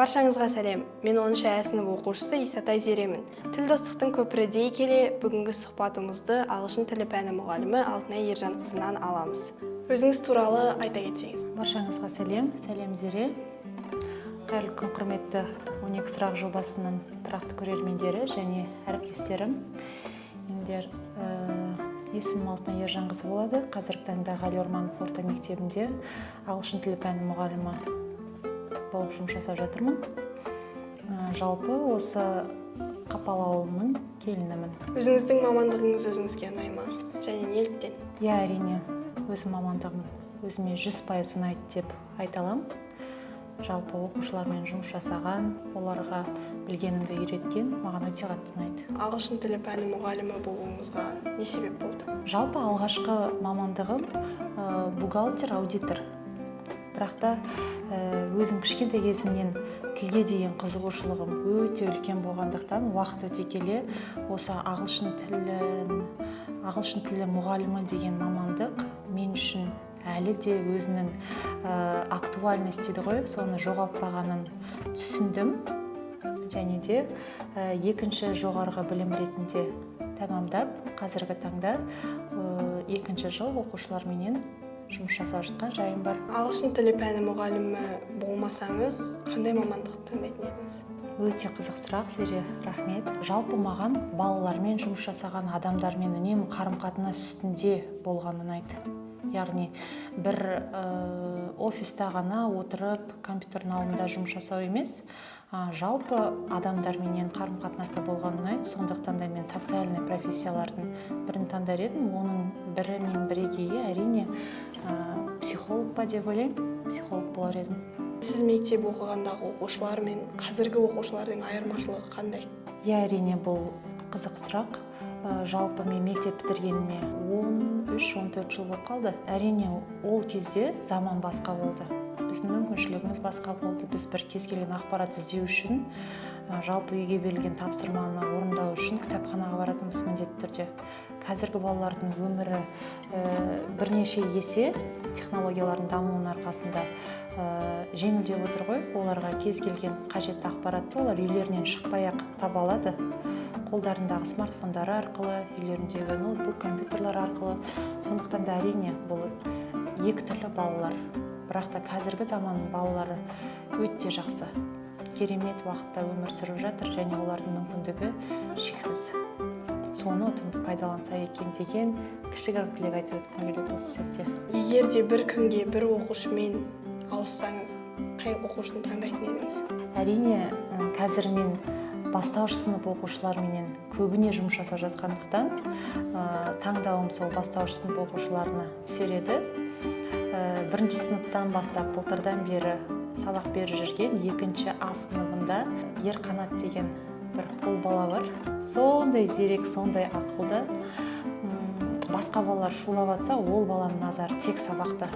Баршаңызға сәлем. Мен 10 А сынып оқушысы Исатай Зеремін. Тіл достықтың көпірі дей келе, бүгінгі сұхбатымызды ағылшын тілі пәні мұғалімі Алтынай Ержанқызынан аламыз. Өзіңіз туралы айта кетсеңіз. Баршаңызға сәлем Зере. Қайырлы күн, құрметті 12 сұрақ жобасының тұрақты көрермендері және әріптестерім. Мендер есімім Алтынай Ержанқызы болады. Қазіргі таңда Ғали Орманов орта мектебінде ағылшын тілі пәні мұғалімі болып жұмыс жасап жатырмын. Жалпы осы Қапал ауылының келінімін. Өзіңіздің мамандығыңыз өзіңізге ұнай ма? Және неліктен? Әрине, өзім мамандығым өзіме 100% ұнайды деп айта аламын. Жалпы оқушылармен жұмыс жасаған, оларға білгенімді үйреткен маған өте қатты ұнайды. Ағылшын тілі пәні мұғалімі болуыңызға не себеп болды? Жалпы алғашқы мамандығым бухгалтер, аудитор. Бірақ та өзім кішкентай кезімнен тілге деген қызығушылығым өте үлкен болғандықтан, уақыт өте келе осы ағылшын тілі мұғалімі деген мамандық мен үшін әлі де өзінің актуальность дейді ғой, соны жоғалтпағанын түсіндім. Және де екінші жоғарғы білім ретінде тәмамдап, қазіргі таңда екінші жыл оқушыларменен жұмыс жасап жатқан жайым бар. Ағылшын тілі пәні мұғалімі болмасаңыз, қандай мамандықты таңдайтын едіңіз? Өте қызық сұрақ, Зере, рахмет. Жалпы маған балалармен жұмыс жасаған адамдармен үнемі қарым-қатынас үстінде болған ұнайды. Яғни бір офиста ғана отырып компьютердің алдында жұмыс жасау емес, жалпы адамдарменен қарым-қатынаста болған ұнайды. Сондықтан да мен социальный профессиялардың бірін таңдар едім. Оның бірі мен бірегейі әрине психолог па деп ойлаймын, психолог болар едім. Сіз мектеп оқығандағы оқушылар мен қазіргі оқушылардың айырмашылығы қандай? Әрине, бұл қызық сұрақ. Жалпы мен мектеп бітіргеніме 13-14 жыл болып қалды. Әрине, ол кезде заман басқа болды. Біздің мүмкіншілігіміз басқа болды. Біз бір кез келген ақпарат іздеу үшін, жалпы үйге берілген тапсырманы орындау үшін кітапханаға баратынбыз міндетті түрде. Қазіргі балалардың өмірі бірнеше есе технологиялардың дамуының арқасында жеңілдеп отыр ғой. Оларға кез келген қажетті ақпаратты олар үйлерінен шықпай-ақ таба алады. Қолдарындағы смартфондары арқылы, үйлеріндегі ноутбук, компьютерлер арқылы. Сондықтан да әрине бұл екі түрлі балалар. Бірақ та қазіргі заманның балалары өте жақсы. Керемет уақытта өмір сүріп жатыр және олардың мүмкіндігі шексіз. Соны ұтымды пайдаланса екен деген кішігірім тілек айтып өткім келеді осы сәтте. Егер де бір күнге бір оқушымен ауыссаңыз, қай оқушыны таңдайтын едіңіз? Әрине, қазір мен бастауыш сынып оқушыларменен көбіне жұмыс жасап жатқандықтан, таңдауым сол бастауыш сынып оқушыларына түсер еді. Бірінші сыныптан бастап былтырдан бері сабақ беріп жүрген екінші А сыныбында Ерқанат деген бір ұл бала бар. Сондай зерек, сондай ақылды. Басқа балалар шулап жатса, ол баланың назары тек сабақта.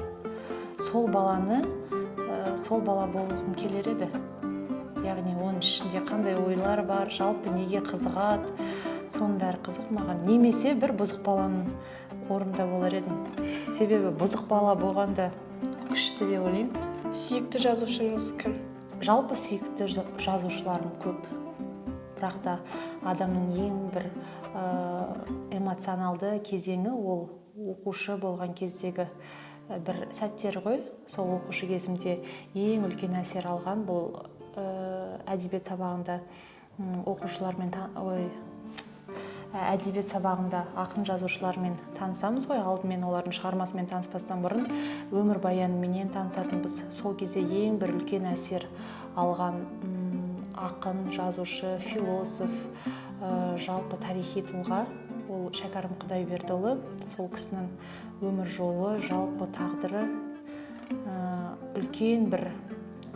Сол бала болғым келер еді. Яғни оның ішінде қандай ойлар бар, жалпы неге қызығады, соның бәрі қызық маған. Немесе бір бұзық баланың орнында болар едім. Себебі бұзық бала болғанда күшті деп ойлаймын. Сүйікті жазушыңыз кім? Жалпы сүйікті жазушыларым көп. Бірақ та адамның ең бір эмоционалды кезеңі ол оқушы болған кездегі бір сәттер ғой. Сол оқушы кезімде ең үлкен әсер алған бұл әдебиет сабағында әдебиет сабағында ақын жазушылармен танысамыз ғой. Алдымен олардың шығармасымен таныспастан бұрын өмірбаянымен танысатынбыз. Сол кезде ең бір үлкен әсер алған ақын, жазушы, философ, жалпы тарихи тұлға ол Шәкәрім Құдайбердіұлы. Сол кісінің өмір жолы, жалпы тағдыры үлкен бір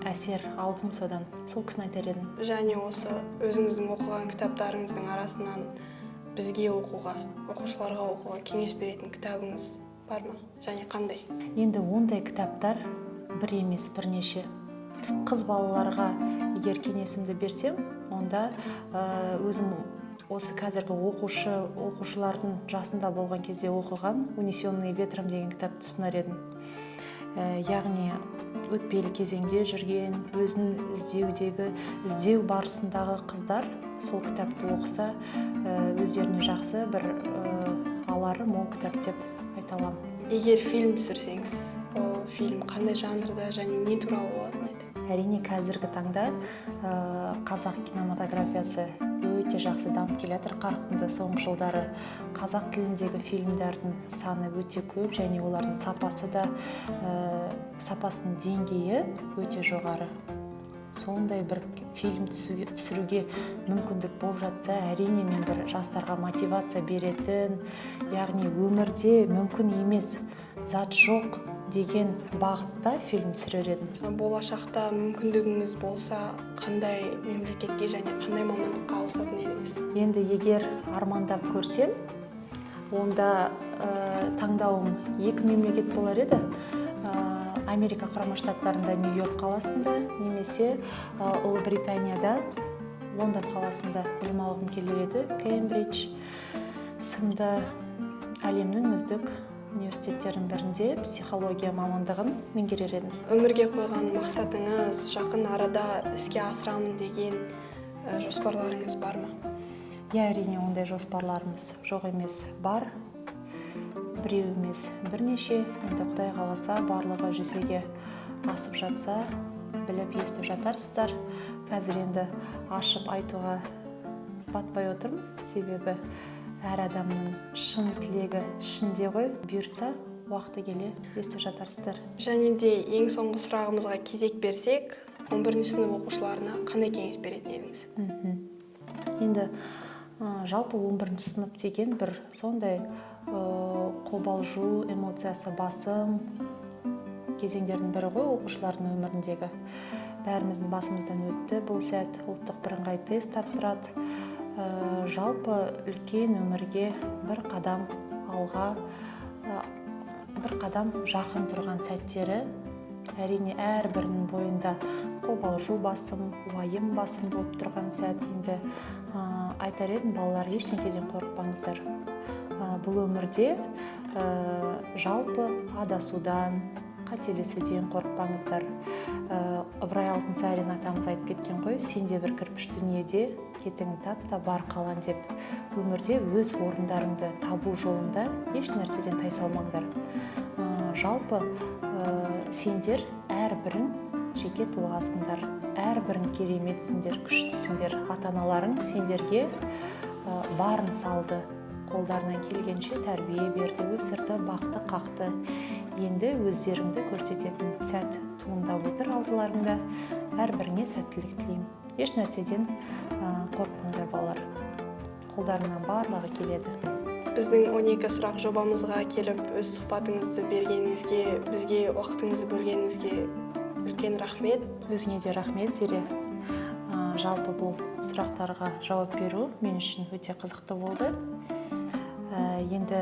әсер алдым содан. Сол кісіні айтар едім. Және осы өзіңіздің оқыған кітаптарыңыздың арасынан бізге оқуға, оқушыларға оқуға кеңес беретін кітабыңыз бар ма? Және қандай? Енді ондай кітаптар бір емес, бірнеше. Қыз балаларға егер кеңесімді берсем, онда өзім осы қазіргі оқушылардың жасында болған кезде оқыған «Унесенные ветром» деген кітапты ұсынар едім. яғни өтпелі кезеңде жүрген, өзін іздеу барысындағы қыздар сол кітапты оқыса, өздеріне жақсы бір алары мол кітап деп айта аламын. Егер фильм түсірсеңіз, ол фильм қандай жанрда және не туралы болатын еді? Әрине қазіргі таңда қазақ кинематографиясы өте жақсы дамып келе жатыр. Қарқынды соңғы жылдары қазақ тіліндегі фильмдердің саны өте көп және олардың сапасының деңгейі өте жоғары. Сондай бір фильм түсіруге мүмкіндік болып жатса, әрине мен бір жастарға мотивация беретін, яғни өмірде мүмкін емес, зат жоқ деген бағытта фильм түсірер едім. Болашақта мүмкіндігіңіз болса, қандай мемлекетке және қандай мамандыққа ауысатын едіңіз? Енді егер армандап көрсем, онда таңдауым екі мемлекет болар еді. Америка құрама штаттарында Нью-Йорк қаласында, немесе Ұлыбританияда Лондон қаласында білім алғым келер еді. Кембридж сынды әлемнің үздік университеттердің бірінде психология мамандығын меңгерер едім. Өмірге қойған мақсатыңыз, жақын арада іске асырамын деген жоспарларыңыз бар ма? Әрине ондай жоспарларымыз жоқ емес, бар. Біреу емес, бірнеше. Енді Құдай қаласа барлығы жүзеге асып жатса, біліп естіп жатарсыздар. Қазір енді ашып айтуға батпай отырмын, себебі әр адамның шын тілегі ішінде ғой, бұйыртса уақыты келе естіп жатарсыздар. Және де ең соңғы сұрағымызға кезек берсек, 11-ші сынып оқушыларына қандай кеңес беретін едіңіз? Енді жалпы 11-ші сынып деген бір сондай қобалжу, эмоциясы басым кезеңдердің бірі ғой оқушылардың өміріндегі. Бәріміздің басымыздан өтті бұл сәт, ұлттық бірыңғай тест тапсырады. Жалпы үлкен өмірге бір қадам алға, бір қадам жақын тұрған сәттері, әрине әрбірінің бойында қобалжу басым, уайым басым болып тұрған сәт. Енді айтар едім, балалар ештеңеден қорықпаңыздар. Бұл өмірде жалпы адасудан, қателесуден қорықпаңыздар. Ыбырай Алтынсарин атамыз айтып кеткен ғой, сенде бір кірпіш дүниеде, кетіңін тап та бар қалан деп. Өмірде өз орындарыңды табу жолында еш нәрседен тайсалмаңдар. Жалпы сендер әрбірің жеке тұлғасыңдар, әрбірің кереметсіңдер, күштісіңдер. Ата-аналарың сендерге барын салды, қолдарынан келгенше тәрбие берді, өсірді, бақты, қақты. Енді өздеріңді көрсететін сәт туындап отыр алдыларыңда. Әрбіріңе сәттілік тілеймін. Еш нәрседен қорықпаңдар балалар. Қолдарынан барлығы келеді. Біздің 12 сұрақ жобамызға келіп, өз сұхбатыңызды бергеніңізге, бізге уақытыңызды бөлгеніңізге үлкен рахмет. Өзіңе де рахмет, Зере. Жалпы бұл сұрақтарға жауап беру мен үшін өте қызықты болды. Енді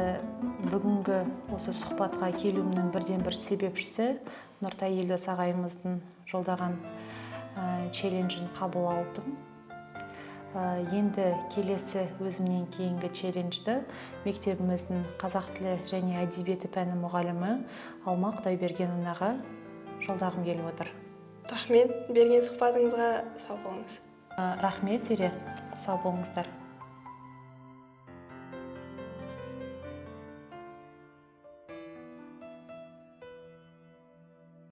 бүгінгі осы сұхбатқа келуімнің бірден бір себепшісі Нұртай Елдос ағайымыздың жолдаған челленджін қабыл алдым. Енді келесі өзімнен кейінгі челленджді мектебіміздің қазақ тілі және әдебиеті пәні мұғалімі Алма Құдайбергеновнаға жолдағым келіп отыр. Рахмет, берген сұхбатыңызға сау болыңыз. Рахмет, Зере, сау болыңыздар.